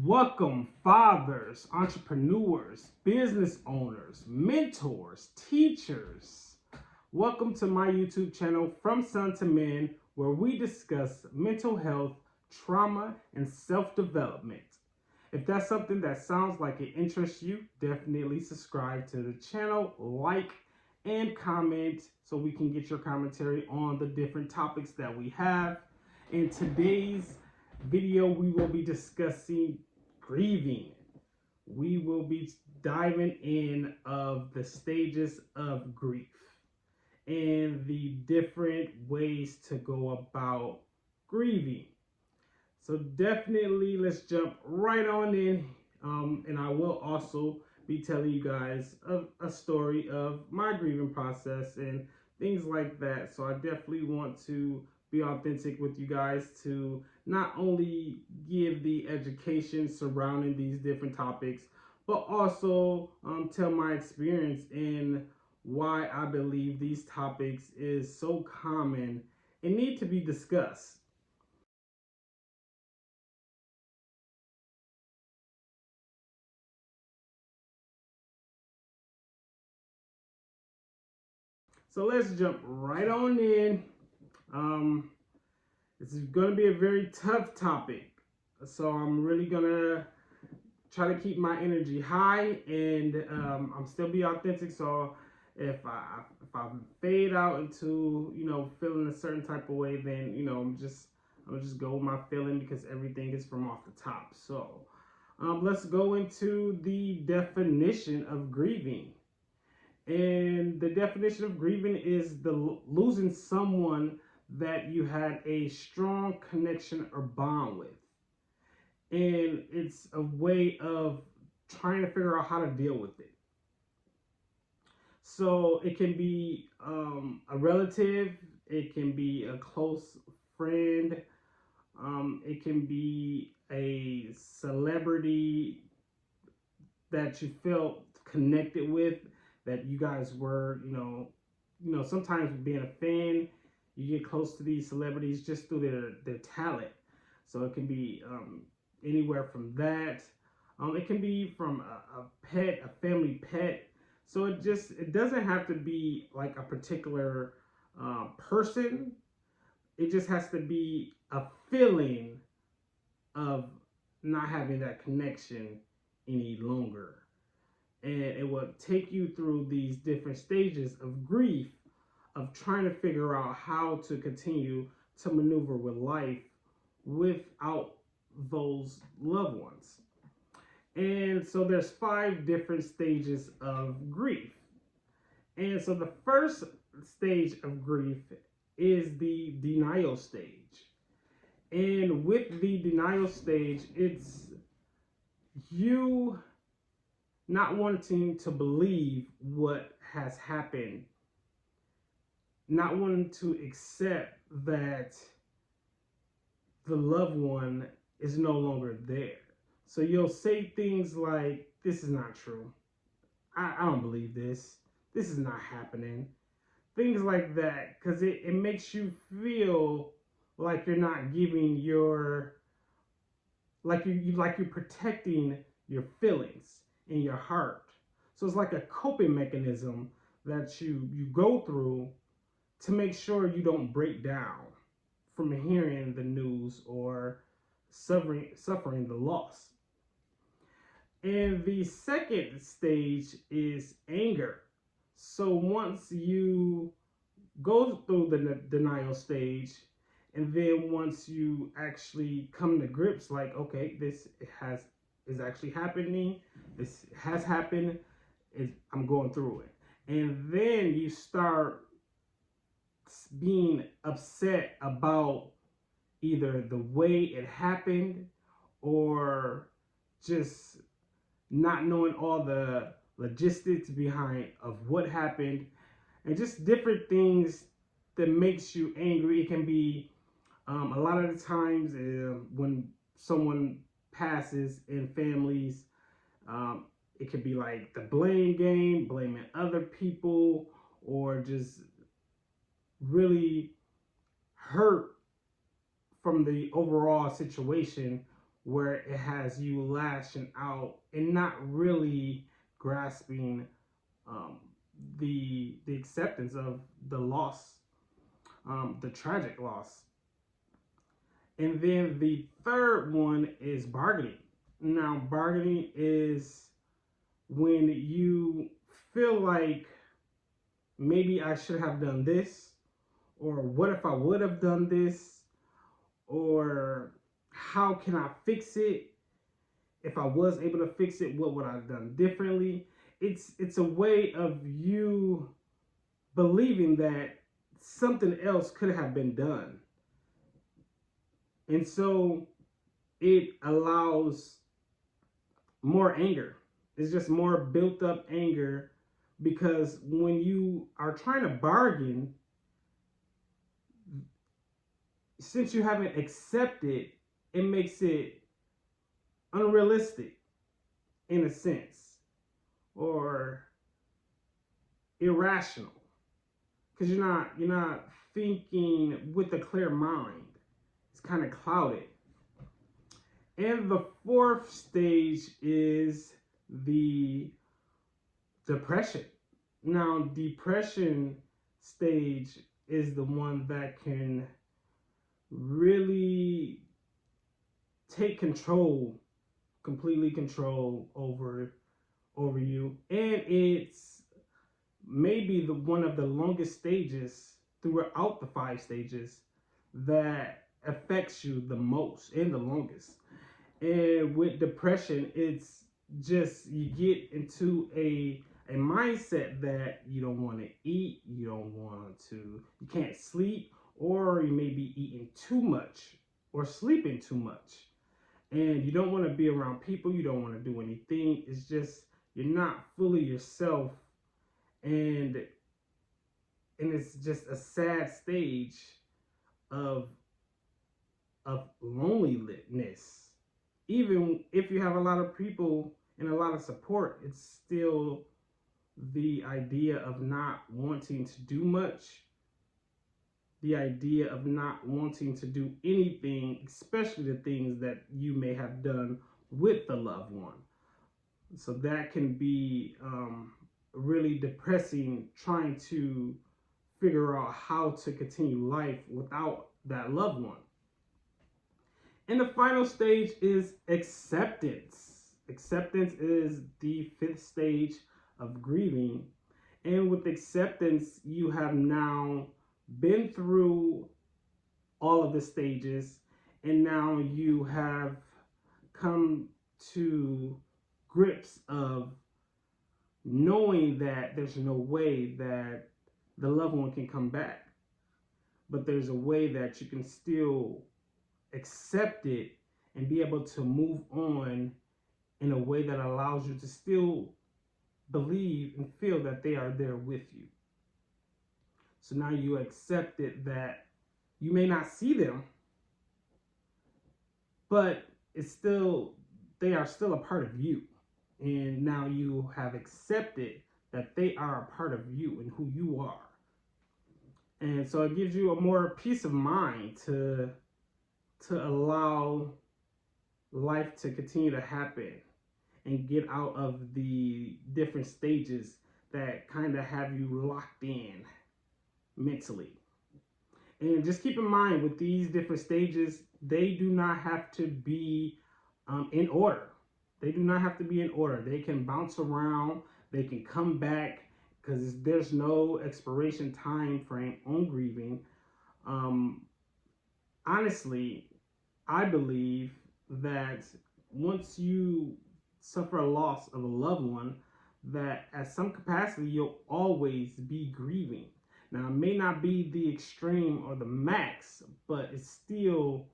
Welcome, fathers, entrepreneurs, business owners, mentors, teachers. Welcome to my YouTube channel, From Son to Men, where we discuss mental health, trauma, and self development. If that's something that sounds like it interests you, definitely subscribe to the channel, like, and comment so we can get your commentary on the different topics that we have. In today's video, we will be discussing grieving. We will be diving in of the stages of grief and the different ways to go about grieving. So definitely let's jump right on in. And I will also be telling you guys a story of my grieving process and things like that. So I definitely want to be authentic with you guys to not only give the education surrounding these different topics, but also tell my experience in why I believe these topics is so common and need to be discussed. So let's jump right on in. Um, this is going to be a very tough topic. So I'm really going to try to keep my energy high and I'm still be authentic. So if I fade out into feeling a certain type of way, then I'm just go with my feeling because everything is from off the top. So let's go into the definition of grieving. And the definition of grieving is the losing someone that you had a strong connection or bond with. And it's a way of trying to figure out how to deal with it. So it can be a relative, it can be a close friend, it can be a celebrity that you felt connected with, that you guys were, sometimes being a fan, you get close to these celebrities just through their talent. So it can be anywhere from that. It can be from a pet, a family pet. So it doesn't have to be like a particular person. It just has to be a feeling of not having that connection any longer. And it will take you through these different stages of grief, of trying to figure out how to continue to maneuver with life without those loved ones. And so there's 5 different stages of grief. And so the first stage of grief is the denial stage. And with the denial stage, it's you not wanting to believe what has happened, not wanting to accept that the loved one is no longer there. So you'll say things like, this is not true. I don't believe this. This is not happening. Things like that, because it makes you feel like you're not giving your, like you're protecting your feelings in your heart. So it's like a coping mechanism that you go through to make sure you don't break down from hearing the news or suffering the loss. And the second stage is anger. So once you go through the denial stage, and then once you actually come to grips, like, okay, this is actually happening, this has happened, I'm going through it, and then you start being upset about either the way it happened or just not knowing all the logistics behind of what happened, and just different things that makes you angry. It can be a lot of the times when someone passes in families, it could be like the blame game, blaming other people, or just really hurt from the overall situation where it has you lashing out and not really grasping um, the acceptance of the loss, the tragic loss. And then the third one is bargaining. Now, bargaining is when you feel like maybe I should have done this, or what if I would have done this, or how can I fix it? If I was able to fix it, what would I have done differently? It's a way of you believing that something else could have been done. And so it allows more anger. It's just more built up anger because when you are trying to bargain, since you haven't accepted, it makes it unrealistic in a sense, or irrational, because you're not thinking with a clear mind. It's kind of clouded. And the fourth stage is the depression. Now, depression stage is the one that can really take control, completely control over you, and it's maybe the one of the longest stages throughout the 5 stages that affects you the most and the longest. And with depression, it's just you get into a mindset that you don't want to eat, you can't sleep, or you may be eating too much or sleeping too much. And you don't want to be around people, you don't want to do anything. It's just you're not fully yourself, and it's just a sad stage of loneliness. Even if you have a lot of people and a lot of support, it's still the idea of not wanting to do much, the idea of not wanting to do anything, especially the things that you may have done with the loved one. So that can be really depressing, trying to figure out how to continue life without that loved one. And the final stage is acceptance. Acceptance is the fifth stage of grieving. And with acceptance, you have now been through all of the stages, and now you have come to grips of knowing that there's no way that the loved one can come back, but there's a way that you can still accept it and be able to move on in a way that allows you to still believe and feel that they are there with you. So now you accept it that you may not see them, but it's still, they are still a part of you. And now you have accepted that they are a part of you and who you are. And so it gives you a more peace of mind to allow life to continue to happen and get out of the different stages that kind of have you locked in mentally. And just keep in mind with these different stages, they do not have to be in order. They do not have to be in order. They can bounce around, they can come back, because there's no expiration time frame on grieving. Honestly, I believe that once you suffer a loss of a loved one, that at some capacity you'll always be grieving. Now, it may not be the extreme or the max, but it's still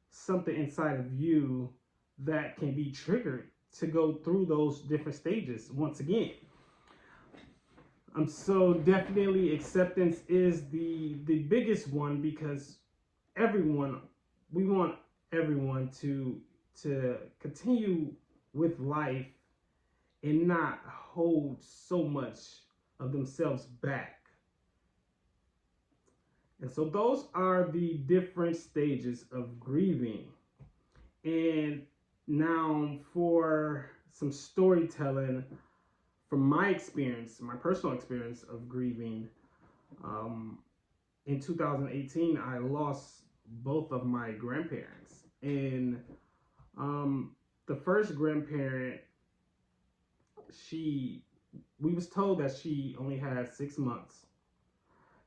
something inside of you that can be triggered to go through those different stages once again. So definitely acceptance is the biggest one, because we want everyone to continue with life and not hold so much of themselves back. And so those are the different stages of grieving. And Now, for some storytelling from my experience, my personal experience of grieving, um, in 2018, I lost both of my grandparents. And um, the first grandparent, she, we was told that she only had 6 months.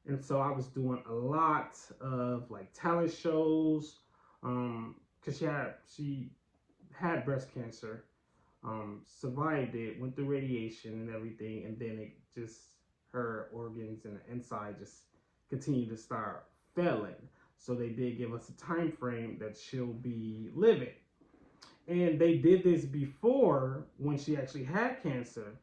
And so I was doing a lot of like talent shows, because she had breast cancer, survived it, went through radiation and everything, and then it just, her organs and the inside just continued to start failing. So they did give us a time frame that she'll be living. And they did this before when she actually had cancer,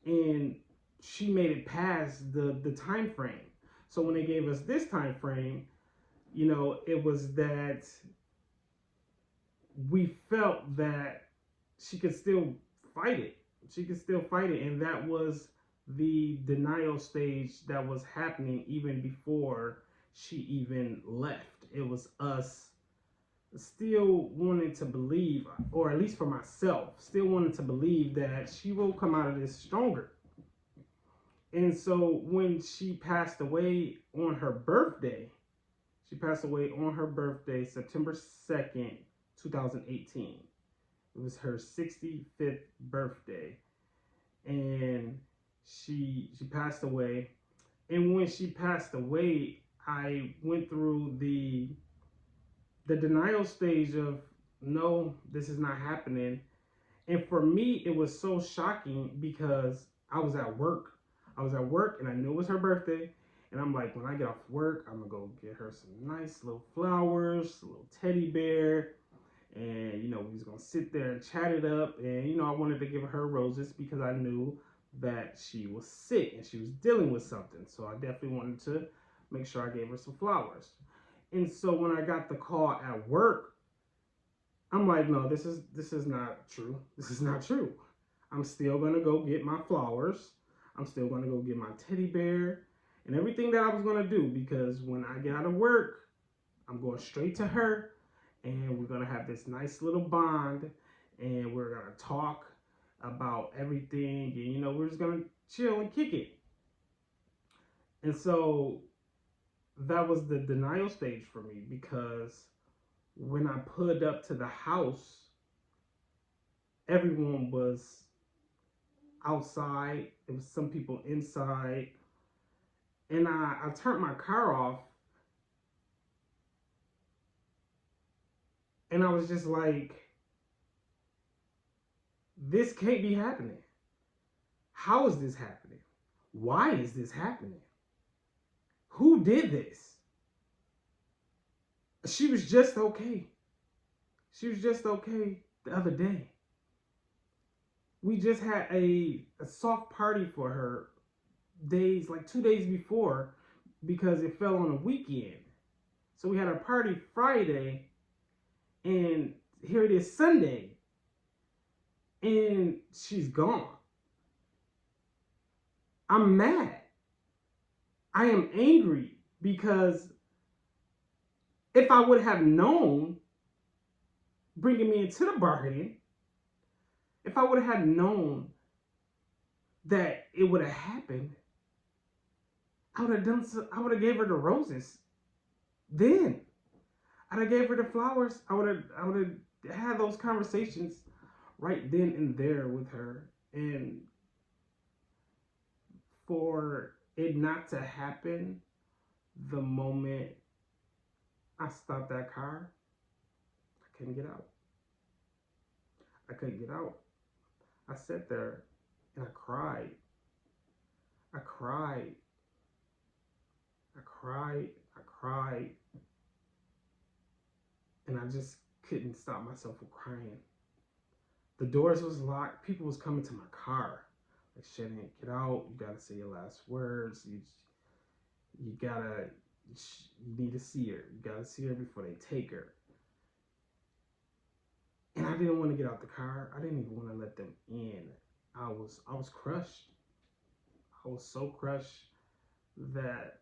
and she made it past the time frame. So when they gave us this time frame, it was that we felt that she could still fight it. She could still fight it. And that was the denial stage that was happening even before she even left. It was us still wanting to believe, or at least for myself, still wanting to believe that she will come out of this stronger. And so when she passed away on her birthday, September 2nd, 2018. It was her 65th birthday, and she passed away. And when she passed away, I went through the denial stage of, no, this is not happening. And for me, it was so shocking because I was at work. And I knew it was her birthday. And I'm like, when I get off work, I'm gonna go get her some nice little flowers, a little teddy bear, and we was gonna sit there and chat it up. And I wanted to give her roses because I knew that she was sick and she was dealing with something. So I definitely wanted to make sure I gave her some flowers. And so when I got the call at work, I'm like, no, this is not true. This is not true. I'm still gonna go get my flowers. I'm still gonna go get my teddy bear and everything that I was gonna do, because when I get out of work, I'm going straight to her, and we're gonna have this nice little bond, and we're gonna talk about everything, and we're just gonna chill and kick it. And so that was the denial stage for me, because when I pulled up to the house, everyone was outside. There was some people inside, and I turned my car off, and I was just like, this can't be happening. How is this happening? Why is this happening? Who did this? She was just okay. She was just okay the other day. We just had a soft party for her like 2 days before, because it fell on a weekend. So we had a party Friday, and here it is Sunday, and she's gone. I'm mad. I am angry, because if I would have known, bringing me into the bargaining, if I would have known that it would have happened, I would have done so. I would have gave her the roses. Then I'd have gave her the flowers. I would have had those conversations right then and there with her. And for it not to happen the moment I stopped that car, I couldn't get out. I couldn't get out. I sat there and I cried. I cried. I cried. I cried. And I just couldn't stop myself from crying. The doors was locked. People was coming to my car. Like, Shannon, get out. You gotta say your last words. You gotta, you need to see her. You gotta see her before they take her. And I didn't want to get out the car. I didn't even want to let them in. I was crushed. I was so crushed that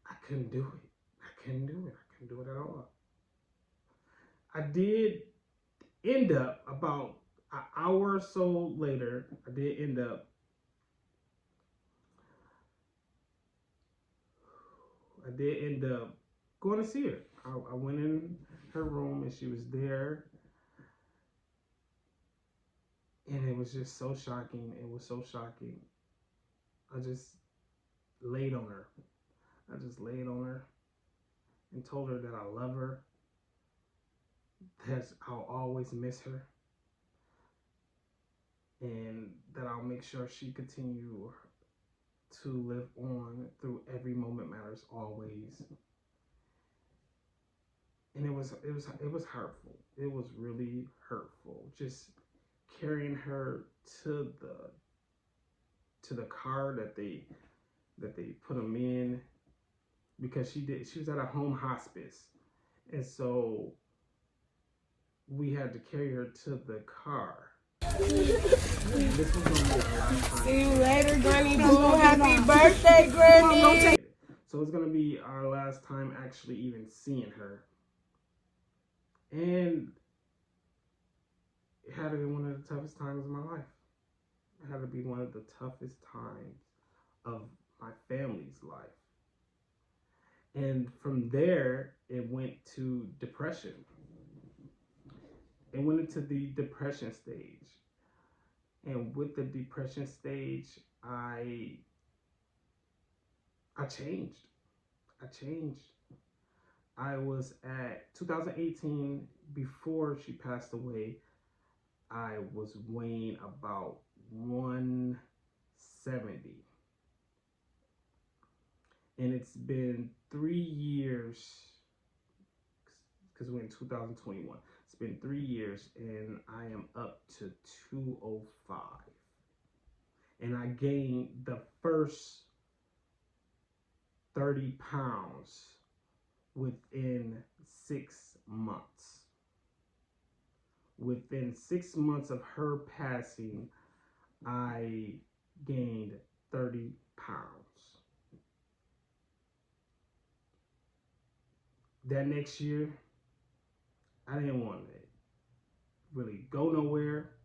I couldn't do it. I couldn't do it. I couldn't do it at all. I did end up about an hour or so later, I did end up going to see her. I went in her room and she was there, and it was just so shocking. It was so shocking. I just laid on her. I just laid on her and told her that I love her, that I'll always miss her, and that I'll make sure she continue to live on through every moment matters always. And it was hurtful. It was really hurtful. Just carrying her to the car that they put them in, because she was at a home hospice, and so we had to carry her to the car. This was gonna be our last time. See you later, Granny Boo. Happy birthday, Granny. So it's gonna be our last time actually even seeing her, and it had to be one of the toughest times of my life. It had to be one of the toughest times of my family's life. And from there, it went to depression. It went into the depression stage. And with the depression stage, I changed. I was at 2018, before she passed away, I was weighing about 170. And it's been 3 years, because we're in 2021. It's been 3 years, and I am up to 205. And I gained the first 30 pounds within 6 months. Within 6 months of her passing, I gained 30 pounds. That next year, I didn't want to really go nowhere.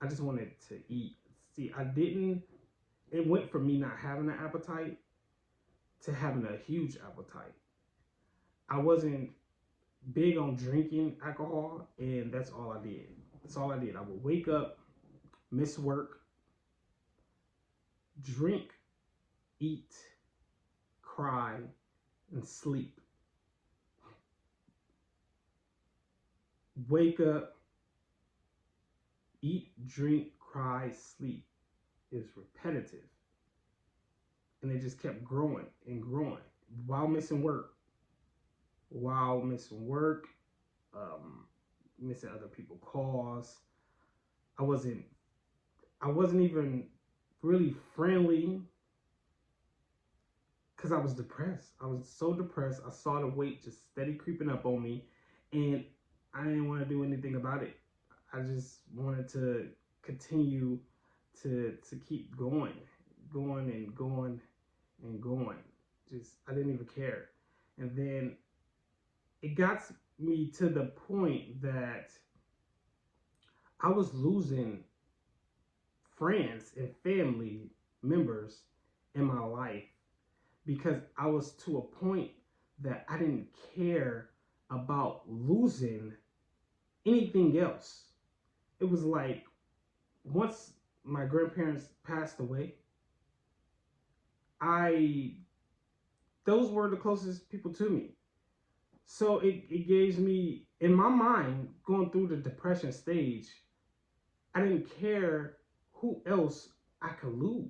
I just wanted to eat. See, it went from me not having an appetite to having a huge appetite. I wasn't big on drinking alcohol, and that's all I did. I would wake up, miss work, drink, eat, cry, and sleep. Wake up, eat, drink, cry, sleep. It's repetitive. And it just kept growing and growing while missing work. Missing other people's calls. I wasn't even really friendly, because I was depressed. I was so depressed. I saw the weight just steady creeping up on me, and I didn't want to do anything about it. I just wanted to continue to keep going. Just, I didn't even care. And then it got me to the point that I was losing friends and family members in my life, because I was to a point that I didn't care about losing anything else. It was like, once my grandparents passed away, those were the closest people to me. So it gave me, in my mind, going through the depression stage, I didn't care who else I could lose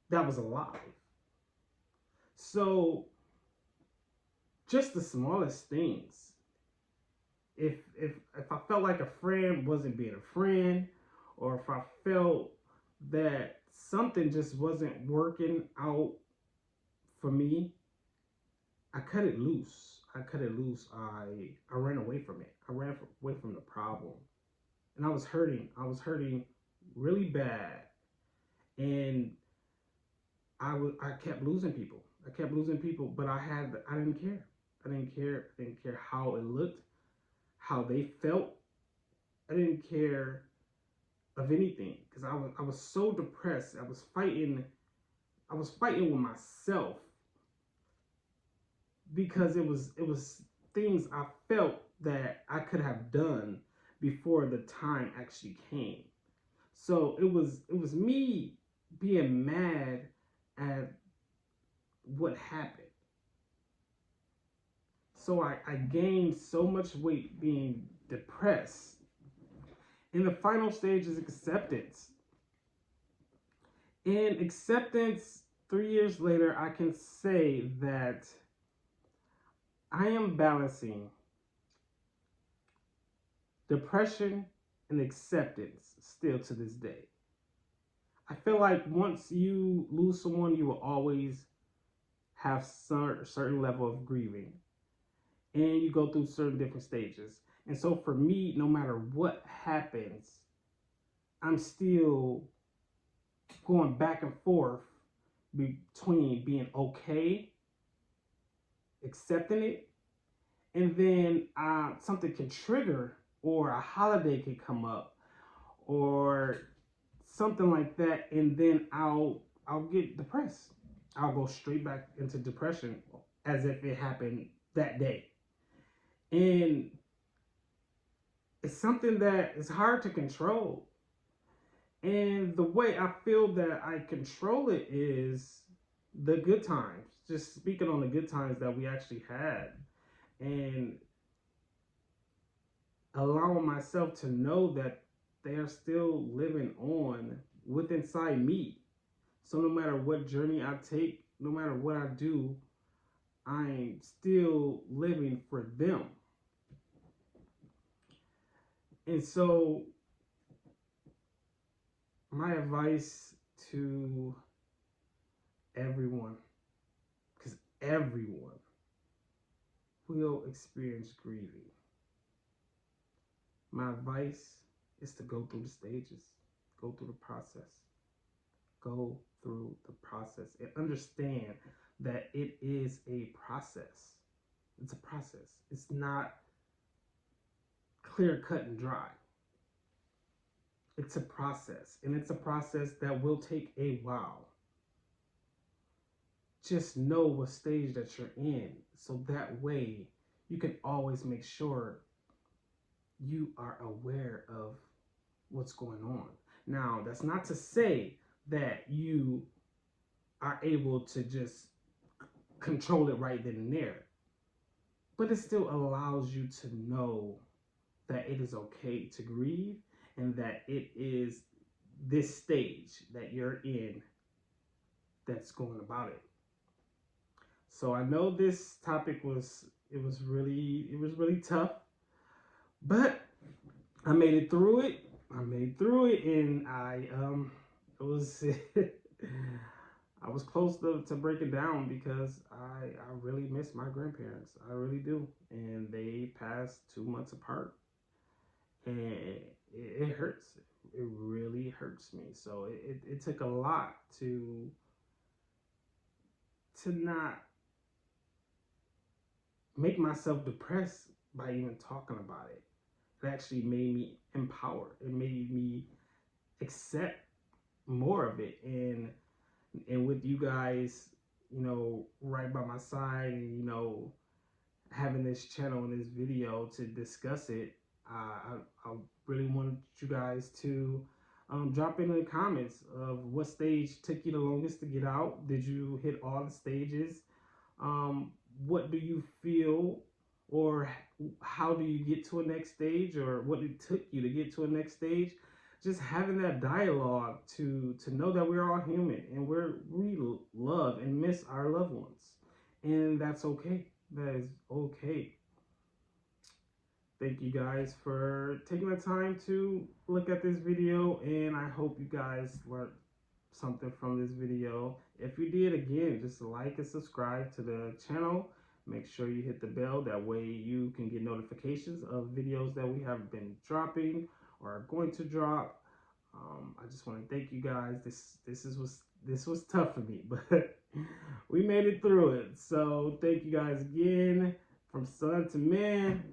that was alive. So just the smallest things. If I felt like a friend wasn't being a friend, or if I felt that something just wasn't working out for me, I cut it loose. I ran away from it. I ran away from the problem. And I was hurting. I was hurting really bad. And I kept losing people. But I didn't care. I didn't care how it looked, how they felt. I didn't care of anything because I was so depressed. I was fighting with myself because it was things I felt that I could have done before the time actually came. So it was me being mad at what happened. So I gained so much weight being depressed. In the final stage is acceptance. In acceptance, 3 years later, I can say that I am balancing depression and acceptance still to this day. I feel like once you lose someone, you will always have certain level of grieving, and you go through certain different stages. And so for me, no matter what happens, I'm still going back and forth between being okay, accepting it, and then something can trigger, or a holiday can come up, or something like that, and then I'll get depressed. I'll go straight back into depression as if it happened that day. And it's something that is hard to control. And the way I feel that I control it is the good times. Just speaking on the good times that we actually had, and allowing myself to know that they are still living on with inside me. So no matter what journey I take, no matter what I do, I'm still living for them. And so my advice to everyone, because everyone will experience grieving. My advice is to go through the stages, go through the process, go through the process, and understand that it is a process. It's a process. It's not clear cut and dry. It's a process, and it's a process that will take a while. Just know what stage that you're in, so that way you can always make sure you are aware of what's going on. Now, that's not to say that you are able to just control it right then and there, but it still allows you to know that it is okay to grieve, and that it is this stage that you're in that's going about it. So I know this topic was really tough, but I made it through it. And it was I was close to breaking down because I really miss my grandparents. I really do, and they passed 2 months apart, and it hurts. It really hurts me. So it took a lot to not make myself depressed by even talking about it. It actually made me empowered. It made me accept more of it, and with you guys, right by my side, and having this channel and this video to discuss it, I really wanted you guys to drop in the comments of what stage took you the longest to get out. Did you hit all the stages? What do you feel, or how do you get to a next stage, or what it took you to get to a next stage? Just having that dialogue to know that we're all human, and we love and miss our loved ones, and that's okay. That is okay. Thank you guys for taking the time to look at this video, and I hope you guys learned something from this video. If you did, again, just like and subscribe to the channel. Make sure you hit the bell. That way you can get notifications of videos that we have been dropping or are going to drop. I just want to thank you guys. This was tough for me, but we made it through it. So thank you guys again, from son to man.